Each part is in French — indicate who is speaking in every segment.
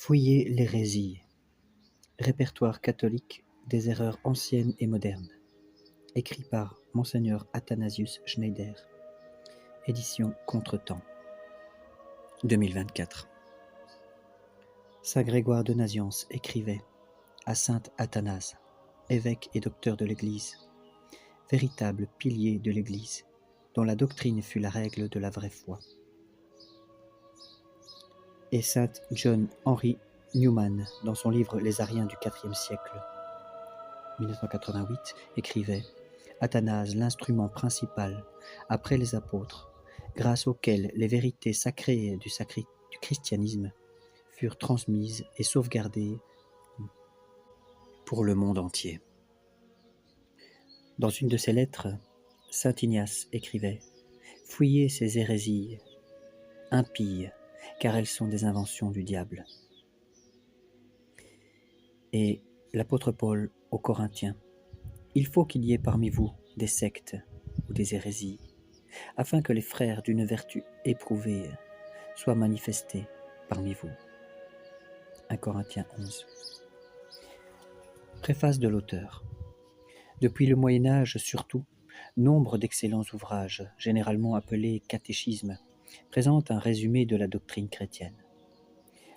Speaker 1: Fouiller l'hérésie. Répertoire catholique des erreurs anciennes et modernes. Écrit par Monseigneur Athanasius Schneider. Édition Contretemps. 2024. Saint Grégoire de Nazianze écrivait à saint Athanase, évêque et docteur de l'Église, véritable pilier de l'Église, dont la doctrine fut la règle de la vraie foi. Et saint John Henry Newman, dans son livre Les Ariens du IVe siècle, 1988, écrivait « Athanase, l'instrument principal, après les apôtres, grâce auquel les vérités sacrées du christianisme furent transmises et sauvegardées pour le monde entier. » Dans une de ses lettres, saint Ignace écrivait « Fouillez ces hérésies, impies, car elles sont des inventions du diable. » Et l'apôtre Paul aux Corinthiens, « Il faut qu'il y ait parmi vous des sectes ou des hérésies, afin que les frères d'une vertu éprouvée soient manifestés parmi vous. » 1 Corinthiens 11. Préface de l'auteur. Depuis le Moyen-Âge surtout, nombre d'excellents ouvrages, généralement appelés catéchismes, présentent un résumé de la doctrine chrétienne.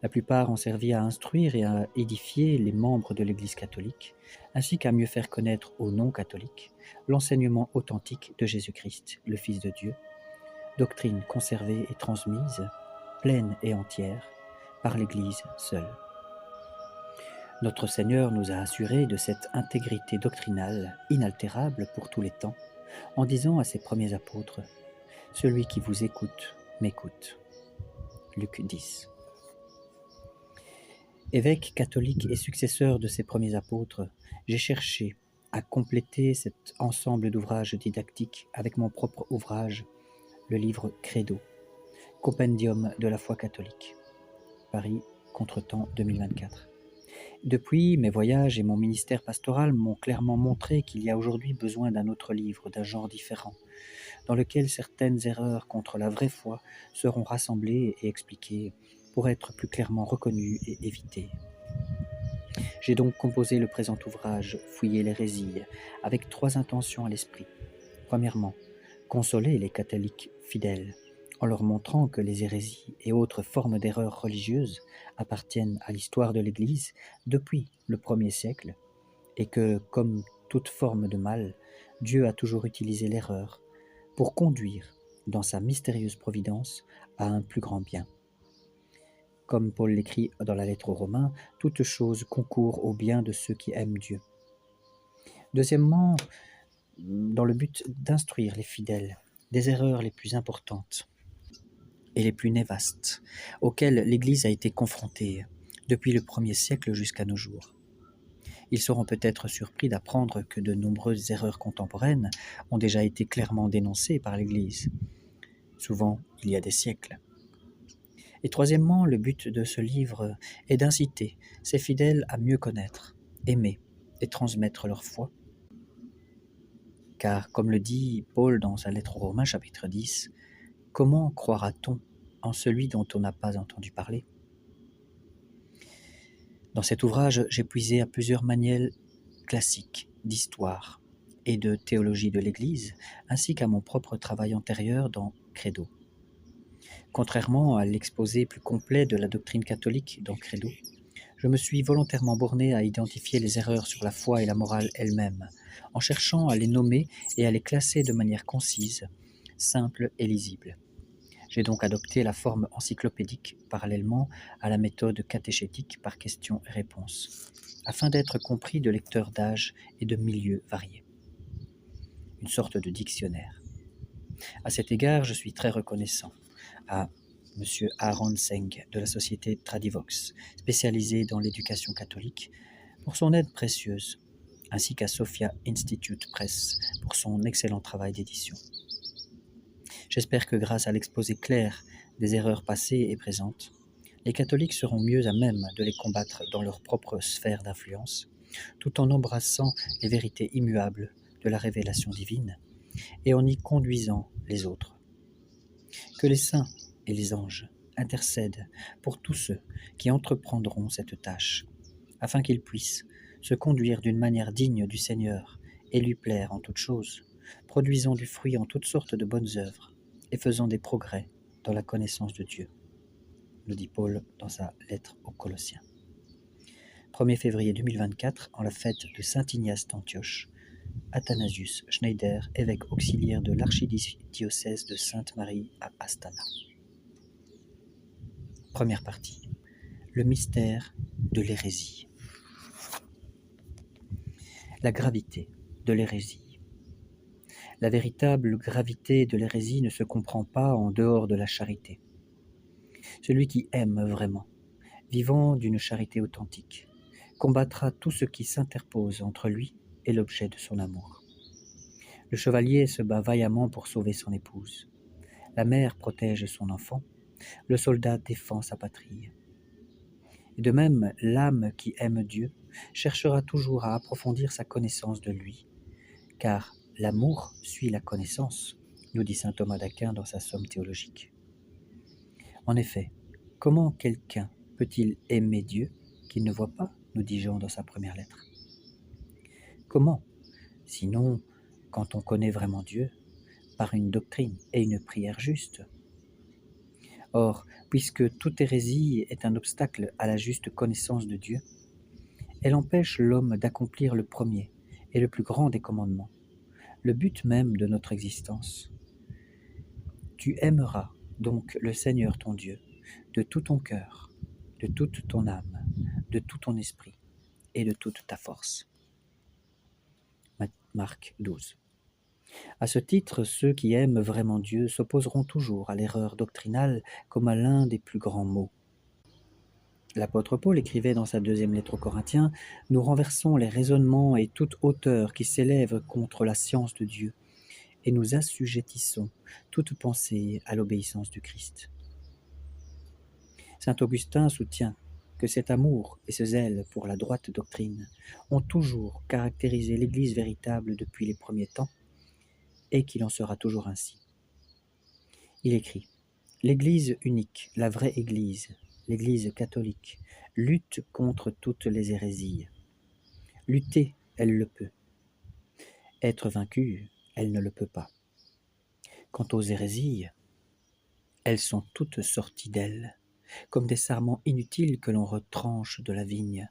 Speaker 1: La plupart ont servi à instruire et à édifier les membres de l'Église catholique, ainsi qu'à mieux faire connaître aux non-catholiques l'enseignement authentique de Jésus-Christ, le Fils de Dieu, doctrine conservée et transmise, pleine et entière, par l'Église seule. Notre Seigneur nous a assurés de cette intégrité doctrinale inaltérable pour tous les temps, en disant à ses premiers apôtres « Celui qui vous écoute, m'écoute. » Luc 10. Évêque catholique et successeur de ses premiers apôtres, j'ai cherché à compléter cet ensemble d'ouvrages didactiques avec mon propre ouvrage, le livre Credo, compendium de la foi catholique. Paris, Contretemps 2024. Depuis, mes voyages et mon ministère pastoral m'ont clairement montré qu'il y a aujourd'hui besoin d'un autre livre, d'un genre différent, dans lequel certaines erreurs contre la vraie foi seront rassemblées et expliquées pour être plus clairement reconnues et évitées. J'ai donc composé le présent ouvrage, Fouiller l'hérésie, avec 3 intentions à l'esprit. Premièrement, consoler les catholiques fidèles, en leur montrant que les hérésies et autres formes d'erreurs religieuses appartiennent à l'histoire de l'Église depuis le 1er siècle, et que, comme toute forme de mal, Dieu a toujours utilisé l'erreur pour conduire, dans sa mystérieuse providence, à un plus grand bien. Comme Paul l'écrit dans la lettre aux Romains, toute chose concourt au bien de ceux qui aiment Dieu. Deuxièmement, dans le but d'instruire les fidèles des erreurs les plus importantes et les plus néfastes auxquelles l'Église a été confrontée depuis le 1er siècle jusqu'à nos jours. Ils seront peut-être surpris d'apprendre que de nombreuses erreurs contemporaines ont déjà été clairement dénoncées par l'Église, souvent il y a des siècles. Et troisièmement, le but de ce livre est d'inciter ces fidèles à mieux connaître, aimer et transmettre leur foi. Car, comme le dit Paul dans sa lettre aux Romains, chapitre 10, « Comment croira-t-on en celui dont on n'a pas entendu parler ?» Dans cet ouvrage, j'ai puisé à plusieurs manuels classiques d'histoire et de théologie de l'Église, ainsi qu'à mon propre travail antérieur dans Credo. Contrairement à l'exposé plus complet de la doctrine catholique dans Credo, je me suis volontairement borné à identifier les erreurs sur la foi et la morale elle-même, en cherchant à les nommer et à les classer de manière concise, simple et lisible. J'ai donc adopté la forme encyclopédique parallèlement à la méthode catéchétique par questions et réponses, afin d'être compris de lecteurs d'âge et de milieux variés. Une sorte de dictionnaire. À cet égard, je suis très reconnaissant à M. Aaron Seng de la société Tradivox, spécialisée dans l'éducation catholique, pour son aide précieuse, ainsi qu'à Sophia Institute Press pour son excellent travail d'édition. J'espère que grâce à l'exposé clair des erreurs passées et présentes, les catholiques seront mieux à même de les combattre dans leur propre sphère d'influence, tout en embrassant les vérités immuables de la révélation divine et en y conduisant les autres. Que les saints et les anges, intercède pour tous ceux qui entreprendront cette tâche, afin qu'ils puissent se conduire d'une manière digne du Seigneur et lui plaire en toutes choses, produisant du fruit en toutes sortes de bonnes œuvres et faisant des progrès dans la connaissance de Dieu, nous dit Paul dans sa lettre aux Colossiens. 1er février 2024, en la fête de Saint Ignace d'Antioche, Athanasius Schneider, évêque auxiliaire de l'archidiocèse de Sainte-Marie à Astana. Première partie. Le mystère de l'hérésie. La gravité de l'hérésie. La véritable gravité de l'hérésie ne se comprend pas en dehors de la charité. Celui qui aime vraiment, vivant d'une charité authentique, combattra tout ce qui s'interpose entre lui et l'objet de son amour. Le chevalier se bat vaillamment pour sauver son épouse. La mère protège son enfant. Le soldat défend sa patrie. Et de même, l'âme qui aime Dieu cherchera toujours à approfondir sa connaissance de lui, car l'amour suit la connaissance, nous dit saint Thomas d'Aquin dans sa Somme théologique. En effet, comment quelqu'un peut-il aimer Dieu qu'il ne voit pas, nous dit Jean dans sa première lettre? Comment, sinon, quand on connaît vraiment Dieu, par une doctrine et une prière juste? Or, puisque toute hérésie est un obstacle à la juste connaissance de Dieu, elle empêche l'homme d'accomplir le premier et le plus grand des commandements, le but même de notre existence. Tu aimeras donc le Seigneur ton Dieu de tout ton cœur, de toute ton âme, de tout ton esprit et de toute ta force. Marc 12. À ce titre, ceux qui aiment vraiment Dieu s'opposeront toujours à l'erreur doctrinale comme à l'un des plus grands maux. L'apôtre Paul écrivait dans sa deuxième lettre aux Corinthiens « Nous renversons les raisonnements et toute hauteur qui s'élève contre la science de Dieu, et nous assujettissons toute pensée à l'obéissance du Christ. » Saint Augustin soutient que cet amour et ce zèle pour la droite doctrine ont toujours caractérisé l'Église véritable depuis les premiers temps, et qu'il en sera toujours ainsi. Il écrit « L'Église unique, la vraie Église, l'Église catholique, lutte contre toutes les hérésies. Lutter, elle le peut. Être vaincue, elle ne le peut pas. Quant aux hérésies, elles sont toutes sorties d'elle, comme des sarments inutiles que l'on retranche de la vigne.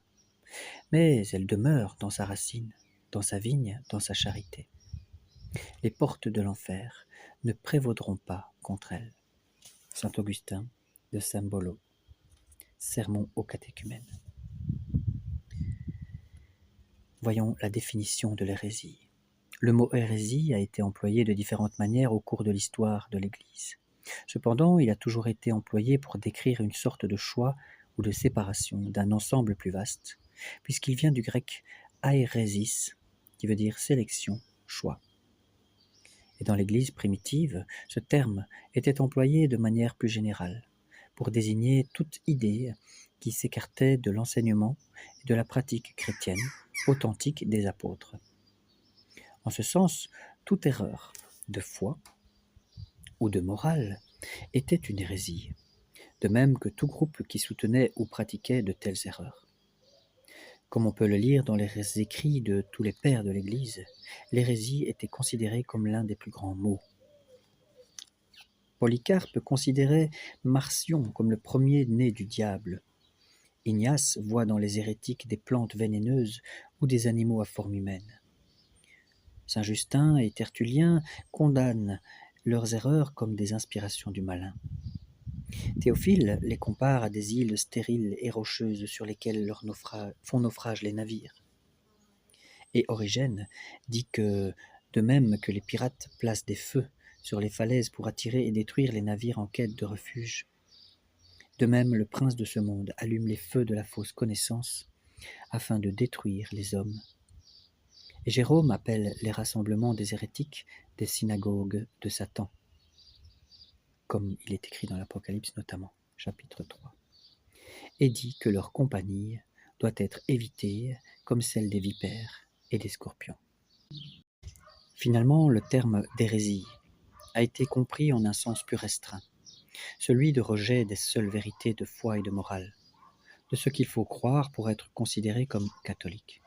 Speaker 1: Mais elles demeurent dans sa racine, dans sa vigne, dans sa charité. Les portes de l'enfer ne prévaudront pas contre elles. » Saint Augustin de Saint-Bolo, Sermon aux catéchumènes. Voyons la définition de l'hérésie. Le mot hérésie a été employé de différentes manières au cours de l'histoire de l'Église. Cependant, il a toujours été employé pour décrire une sorte de choix ou de séparation d'un ensemble plus vaste, puisqu'il vient du grec airesis, qui veut dire sélection, choix. Et dans l'Église primitive, ce terme était employé de manière plus générale, pour désigner toute idée qui s'écartait de l'enseignement et de la pratique chrétienne authentique des apôtres. En ce sens, toute erreur de foi ou de morale était une hérésie, de même que tout groupe qui soutenait ou pratiquait de telles erreurs. Comme on peut le lire dans les écrits de tous les pères de l'Église, l'hérésie était considérée comme l'un des plus grands maux. Polycarpe considérait Marcion comme le premier-né du diable. Ignace voit dans les hérétiques des plantes vénéneuses ou des animaux à forme humaine. Saint Justin et Tertullien condamnent leurs erreurs comme des inspirations du malin. Théophile les compare à des îles stériles et rocheuses sur lesquelles font naufrage les navires. Et Origène dit que, de même que les pirates placent des feux sur les falaises pour attirer et détruire les navires en quête de refuge, de même le prince de ce monde allume les feux de la fausse connaissance afin de détruire les hommes. Et Jérôme appelle les rassemblements des hérétiques des synagogues de Satan, comme il est écrit dans l'Apocalypse notamment, chapitre 3, et dit que leur compagnie doit être évitée comme celle des vipères et des scorpions. Finalement, le terme d'hérésie a été compris en un sens plus restreint, celui de rejet des seules vérités de foi et de morale, de ce qu'il faut croire pour être considéré comme catholique.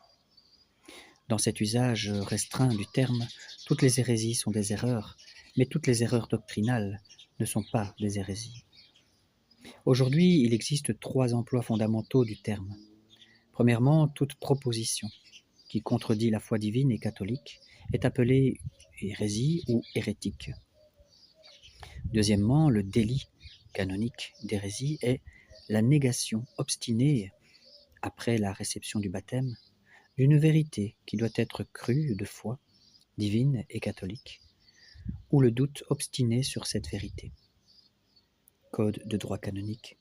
Speaker 1: Dans cet usage restreint du terme, toutes les hérésies sont des erreurs, mais toutes les erreurs doctrinales ne sont pas des hérésies. Aujourd'hui, il existe 3 emplois fondamentaux du terme. Premièrement, toute proposition qui contredit la foi divine et catholique est appelée hérésie ou hérétique. Deuxièmement, le délit canonique d'hérésie est la négation obstinée, après la réception du baptême, d'une vérité qui doit être crue de foi, divine et catholique, ou le doute obstiné sur cette vérité. Code de droit canonique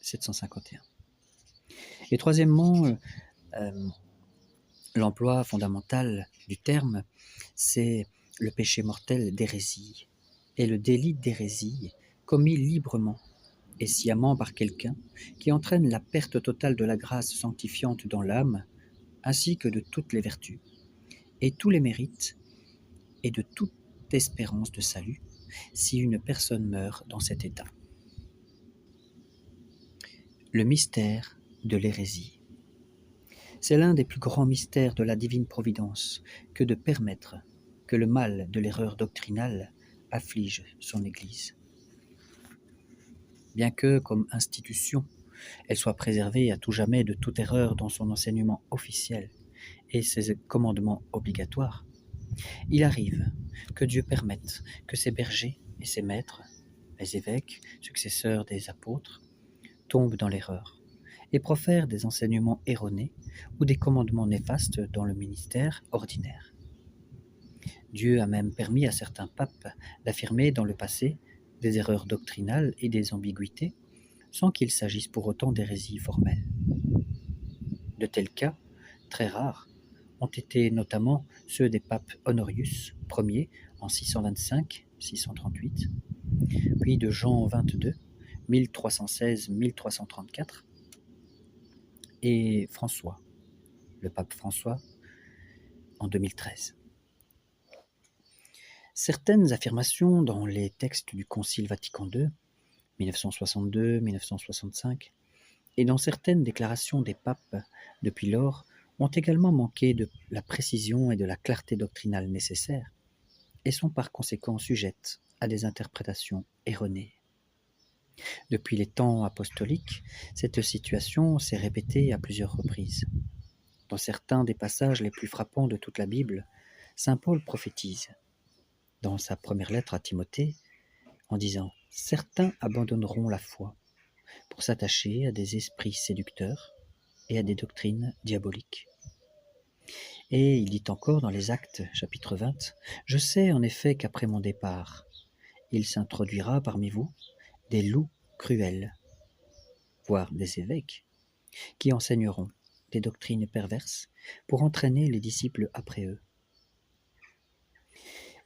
Speaker 1: 751. Et troisièmement, l'emploi fondamental du terme, c'est le péché mortel d'hérésie et le délit d'hérésie commis librement et sciemment par quelqu'un qui entraîne la perte totale de la grâce sanctifiante dans l'âme, ainsi que de toutes les vertus, et tous les mérites, et de toute espérance de salut, si une personne meurt dans cet état. Le mystère de l'hérésie. C'est l'un des plus grands mystères de la divine providence que de permettre que le mal de l'erreur doctrinale afflige son Église. Bien que, comme institution, elle soit préservée à tout jamais de toute erreur dans son enseignement officiel et ses commandements obligatoires, il arrive que Dieu permette que ses bergers et ses maîtres, les évêques, successeurs des apôtres, tombent dans l'erreur et profèrent des enseignements erronés ou des commandements néfastes dans le ministère ordinaire. Dieu a même permis à certains papes d'affirmer dans le passé des erreurs doctrinales et des ambiguïtés, sans qu'il s'agisse pour autant d'hérésie formelle. De tels cas, très rares, ont été notamment ceux des papes Honorius Ier en 625-638, puis de Jean XXII, 1316-1334, et François, le pape François, en 2013. Certaines affirmations dans les textes du Concile Vatican II, 1962-1965, et dans certaines déclarations des papes depuis lors, ont également manqué de la précision et de la clarté doctrinale nécessaires, et sont par conséquent sujettes à des interprétations erronées. Depuis les temps apostoliques, cette situation s'est répétée à plusieurs reprises. Dans certains des passages les plus frappants de toute la Bible, saint Paul prophétise, dans sa première lettre à Timothée, en disant « Certains abandonneront la foi pour s'attacher à des esprits séducteurs et à des doctrines diaboliques. » Et il dit encore dans les Actes, chapitre 20, « Je sais en effet qu'après mon départ, il s'introduira parmi vous des loups cruels, voire des évêques, qui enseigneront des doctrines perverses pour entraîner les disciples après eux. »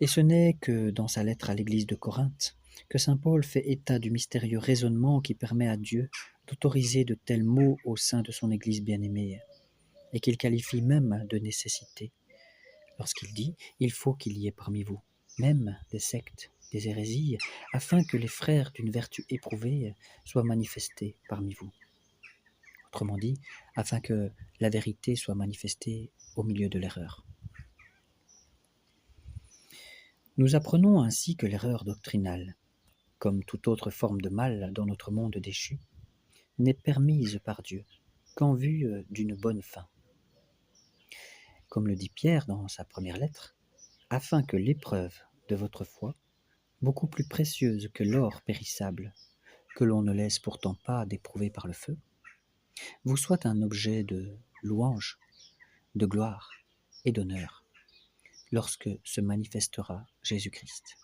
Speaker 1: Et ce n'est que dans sa lettre à l'église de Corinthe que saint Paul fait état du mystérieux raisonnement qui permet à Dieu d'autoriser de tels maux au sein de son église bien-aimée, et qu'il qualifie même de nécessité, lorsqu'il dit « Il faut qu'il y ait parmi vous même des sectes, des hérésies, afin que les frères d'une vertu éprouvée soient manifestés parmi vous. » Autrement dit, afin que la vérité soit manifestée au milieu de l'erreur. Nous apprenons ainsi que l'erreur doctrinale, comme toute autre forme de mal dans notre monde déchu, n'est permise par Dieu qu'en vue d'une bonne fin. Comme le dit Pierre dans sa première lettre, afin que l'épreuve de votre foi, beaucoup plus précieuse que l'or périssable, que l'on ne laisse pourtant pas d'éprouver par le feu, vous soit un objet de louange, de gloire et d'honneur, lorsque se manifestera Jésus-Christ.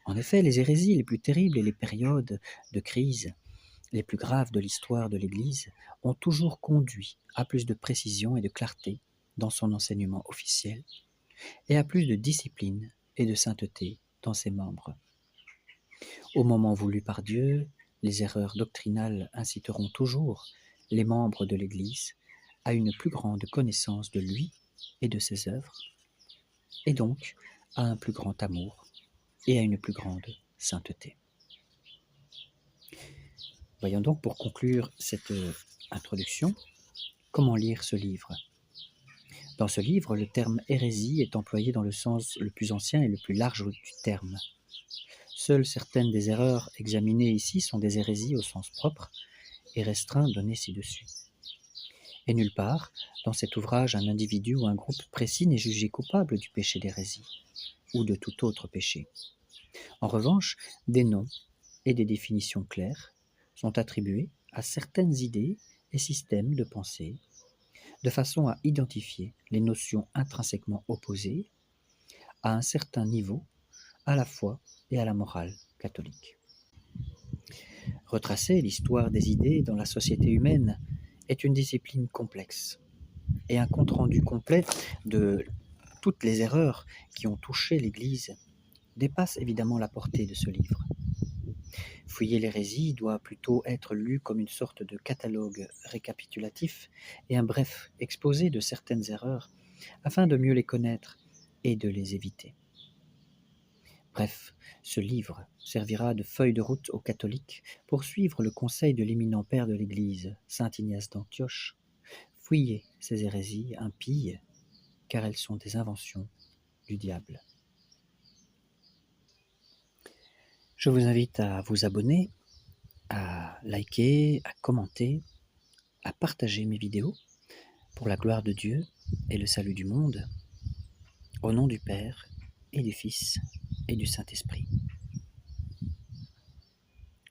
Speaker 1: En effet, les hérésies les plus terribles et les périodes de crise les plus graves de l'histoire de l'Église ont toujours conduit à plus de précision et de clarté dans son enseignement officiel et à plus de discipline et de sainteté dans ses membres. Au moment voulu par Dieu, les erreurs doctrinales inciteront toujours les membres de l'Église à une plus grande connaissance de lui et de ses œuvres, et donc à un plus grand amour et à une plus grande sainteté. Voyons donc pour conclure cette introduction, comment lire ce livre. Dans ce livre, le terme hérésie est employé dans le sens le plus ancien et le plus large du terme. Seules certaines des erreurs examinées ici sont des hérésies au sens propre et restreint donné ci-dessus. Et nulle part, dans cet ouvrage, un individu ou un groupe précis n'est jugé coupable du péché d'hérésie ou de tout autre péché. En revanche, des noms et des définitions claires sont attribués à certaines idées et systèmes de pensée, de façon à identifier les notions intrinsèquement opposées à un certain niveau à la foi et à la morale catholique. Retracer l'histoire des idées dans la société humaine est une discipline complexe, et un compte-rendu complet de toutes les erreurs qui ont touché l'Église dépasse évidemment la portée de ce livre. Fouiller l'hérésie doit plutôt être lu comme une sorte de catalogue récapitulatif et un bref exposé de certaines erreurs afin de mieux les connaître et de les éviter. Bref, ce livre servira de feuille de route aux catholiques pour suivre le conseil de l'éminent père de l'Église, saint Ignace d'Antioche. Fouillez ces hérésies impies, car elles sont des inventions du diable. Je vous invite à vous abonner, à liker, à commenter, à partager mes vidéos pour la gloire de Dieu et le salut du monde, au nom du Père et du Fils et du Saint-Esprit.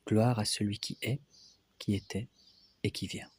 Speaker 1: Gloire à celui qui est, qui était et qui vient.